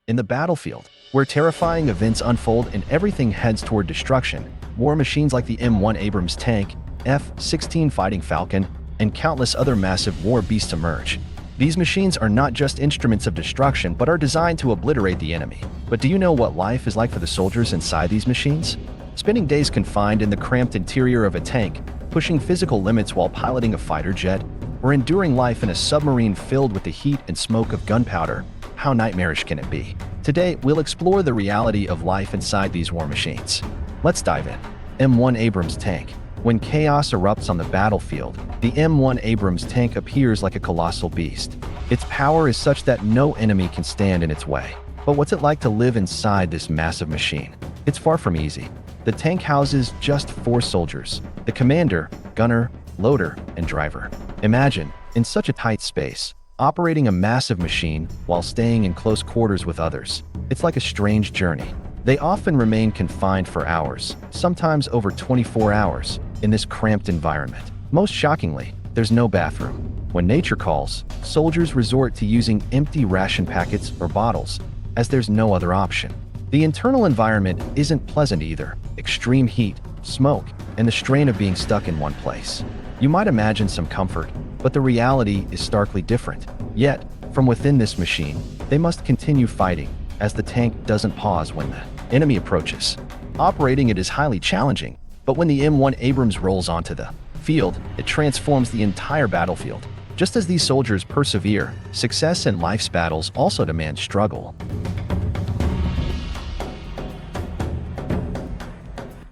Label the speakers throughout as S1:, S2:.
S1: In the battlefield, where terrifying events unfold and everything heads toward destruction, war machines like the M1 Abrams Tank, F-16 Fighting Falcon, and countless other massive war beasts emerge. These machines are not just instruments of destruction but are designed to obliterate the enemy. But do you know what life is like for the soldiers inside these machines? Spending days confined in the cramped interior of a tank, pushing physical limits while piloting a fighter jet, or enduring life in a submarine filled with the heat and smoke of gunpowder, how nightmarish can it be? Today, we'll explore the reality of life inside these war machines. Let's dive in. M1 Abrams Tank. When chaos erupts on the battlefield, the M1 Abrams Tank appears like a colossal beast. Its power is such that no enemy can stand in its way. But what's it like to live inside this massive machine? It's far from easy. The tank houses just 4 soldiers: the commander, gunner, loader, and driver. Imagine, in such a tight space, operating a massive machine while staying in close quarters with others. It's like a strange journey. They often remain confined for hours, sometimes over 24 hours, in this cramped environment. Most shockingly, there's no bathroom. When nature calls, soldiers resort to using empty ration packets or bottles, as there's no other option. The internal environment isn't pleasant either. Extreme heat, smoke, and the strain of being stuck in one place. You might imagine some comfort, but the reality is starkly different. Yet, from within this machine, they must continue fighting, as the tank doesn't pause when the enemy approaches. Operating it is highly challenging, but when the M1 Abrams rolls onto the field, it transforms the entire battlefield. Just as these soldiers persevere, success in life's battles also demand struggle.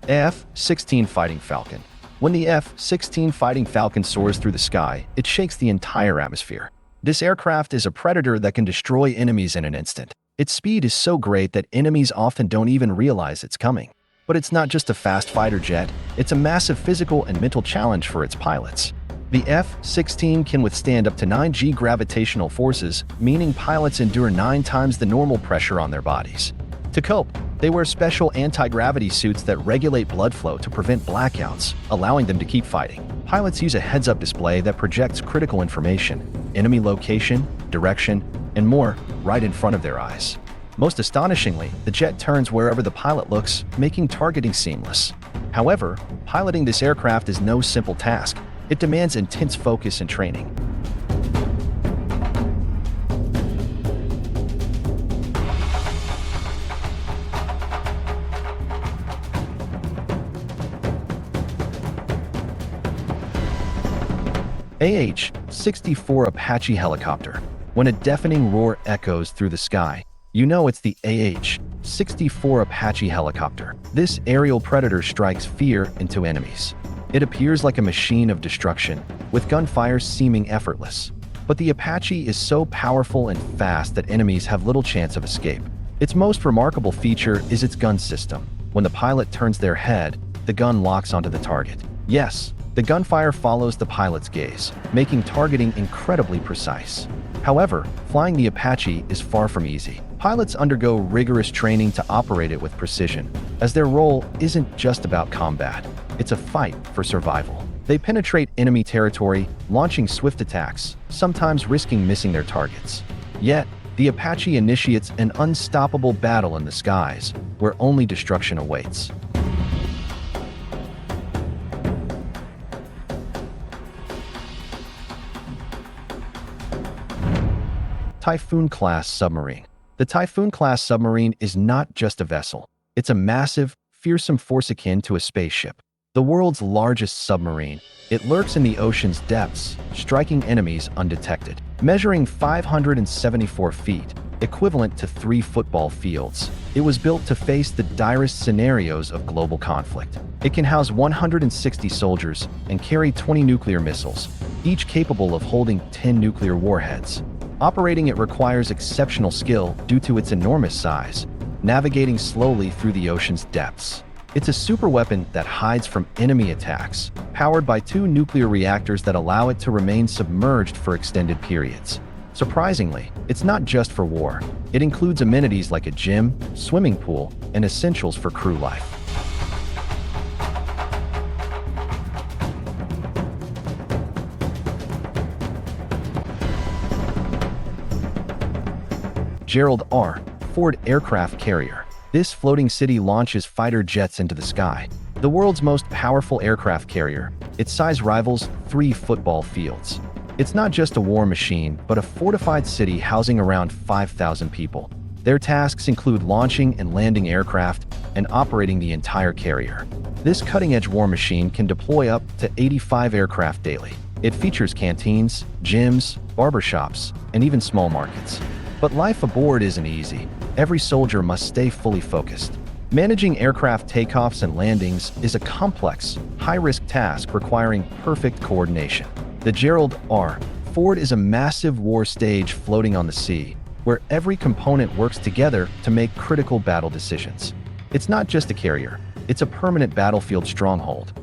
S1: F-16 Fighting Falcon. When the F-16 Fighting Falcon soars through the sky, it shakes the entire atmosphere. This aircraft is a predator that can destroy enemies in an instant. Its speed is so great that enemies often don't even realize it's coming. But it's not just a fast fighter jet, it's a massive physical and mental challenge for its pilots. The F-16 can withstand up to 9 g gravitational forces, meaning pilots endure 9 times the normal pressure on their bodies. To cope, they wear special anti-gravity suits that regulate blood flow to prevent blackouts, allowing them to keep fighting. Pilots use a heads-up display that projects critical information, enemy location, direction, and more, right in front of their eyes. Most astonishingly, the jet turns wherever the pilot looks, making targeting seamless. However, piloting this aircraft is no simple task. It demands intense focus and training. AH-64 Apache helicopter. When a deafening roar echoes through the sky, you know it's the AH-64 Apache helicopter. This aerial predator strikes fear into enemies. It appears like a machine of destruction, with gunfire seeming effortless. But the Apache is so powerful and fast that enemies have little chance of escape. Its most remarkable feature is its gun system. When the pilot turns their head, the gun locks onto the target. Yes, the gunfire follows the pilot's gaze, making targeting incredibly precise. However, flying the Apache is far from easy. Pilots undergo rigorous training to operate it with precision, as their role isn't just about combat. It's a fight for survival. They penetrate enemy territory, launching swift attacks, sometimes risking missing their targets. Yet, the Apache initiates an unstoppable battle in the skies, where only destruction awaits. Typhoon-Class Submarine. The Typhoon-Class Submarine is not just a vessel. It's a massive, fearsome force akin to a spaceship. The world's largest submarine, it lurks in the ocean's depths, striking enemies undetected. Measuring 574 feet, equivalent to 3 football fields, it was built to face the direst scenarios of global conflict. It can house 160 soldiers and carry 20 nuclear missiles, each capable of holding 10 nuclear warheads. Operating it requires exceptional skill due to its enormous size, navigating slowly through the ocean's depths. It's a superweapon that hides from enemy attacks, powered by 2 nuclear reactors that allow it to remain submerged for extended periods. Surprisingly, it's not just for war. It includes amenities like a gym, swimming pool, and essentials for crew life. Gerald R. Ford aircraft carrier. This floating city launches fighter jets into the sky. The world's most powerful aircraft carrier. Its size rivals 3 football fields. It's not just a war machine, but a fortified city housing around 5,000 people. Their tasks include launching and landing aircraft and operating the entire carrier. This cutting-edge war machine can deploy up to 85 aircraft daily. It features canteens, gyms, barbershops, and even small markets. But life aboard isn't easy. Every soldier must stay fully focused. Managing aircraft takeoffs and landings is a complex, high-risk task requiring perfect coordination. The Gerald R. Ford is a massive war stage floating on the sea, where every component works together to make critical battle decisions. It's not just a carrier, it's a permanent battlefield stronghold.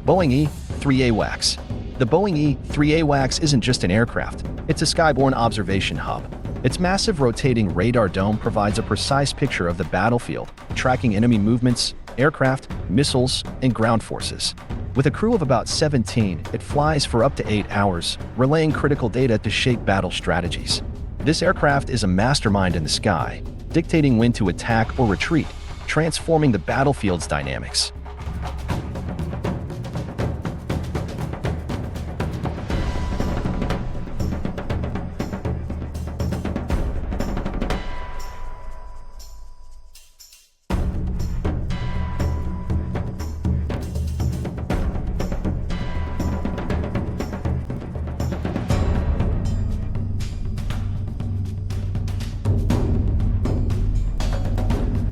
S1: Boeing E-3 AWACS. The Boeing E-3 AWACS isn't just an aircraft, it's a skyborne observation hub. Its massive rotating radar dome provides a precise picture of the battlefield, tracking enemy movements, aircraft, missiles, and ground forces. With a crew of about 17, it flies for up to 8 hours, relaying critical data to shape battle strategies. This aircraft is a mastermind in the sky, dictating when to attack or retreat, transforming the battlefield's dynamics.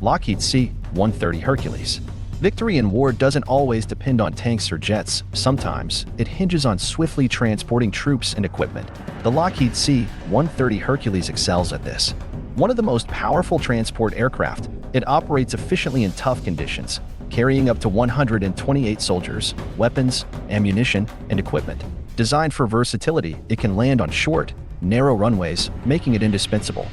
S1: Lockheed C-130 Hercules. Victory in war doesn't always depend on tanks or jets. Sometimes, it hinges on swiftly transporting troops and equipment. The Lockheed C-130 Hercules excels at this. One of the most powerful transport aircraft, it operates efficiently in tough conditions, carrying up to 128 soldiers, weapons, ammunition, and equipment. Designed for versatility, it can land on short, narrow runways, making it indispensable.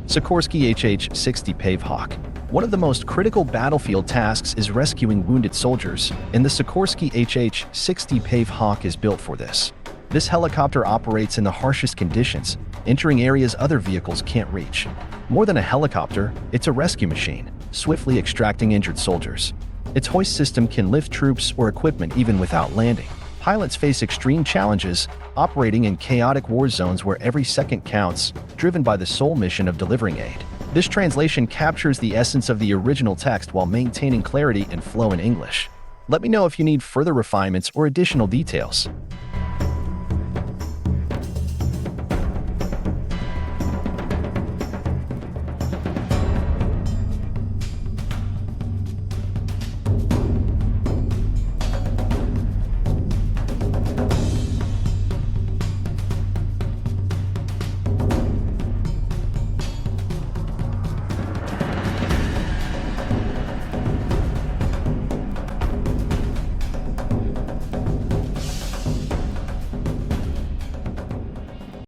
S1: Sikorsky HH-60 Pave Hawk. One of the most critical battlefield tasks is rescuing wounded soldiers, and the Sikorsky HH-60 Pave Hawk is built for this. This helicopter operates in the harshest conditions, entering areas other vehicles can't reach. More than a helicopter, it's a rescue machine, swiftly extracting injured soldiers. Its hoist system can lift troops or equipment even without landing. Pilots face extreme challenges, operating in chaotic war zones where every second counts, driven by the sole mission of delivering aid. This translation captures the essence of the original text while maintaining clarity and flow in English. Let me know if you need further refinements or additional details.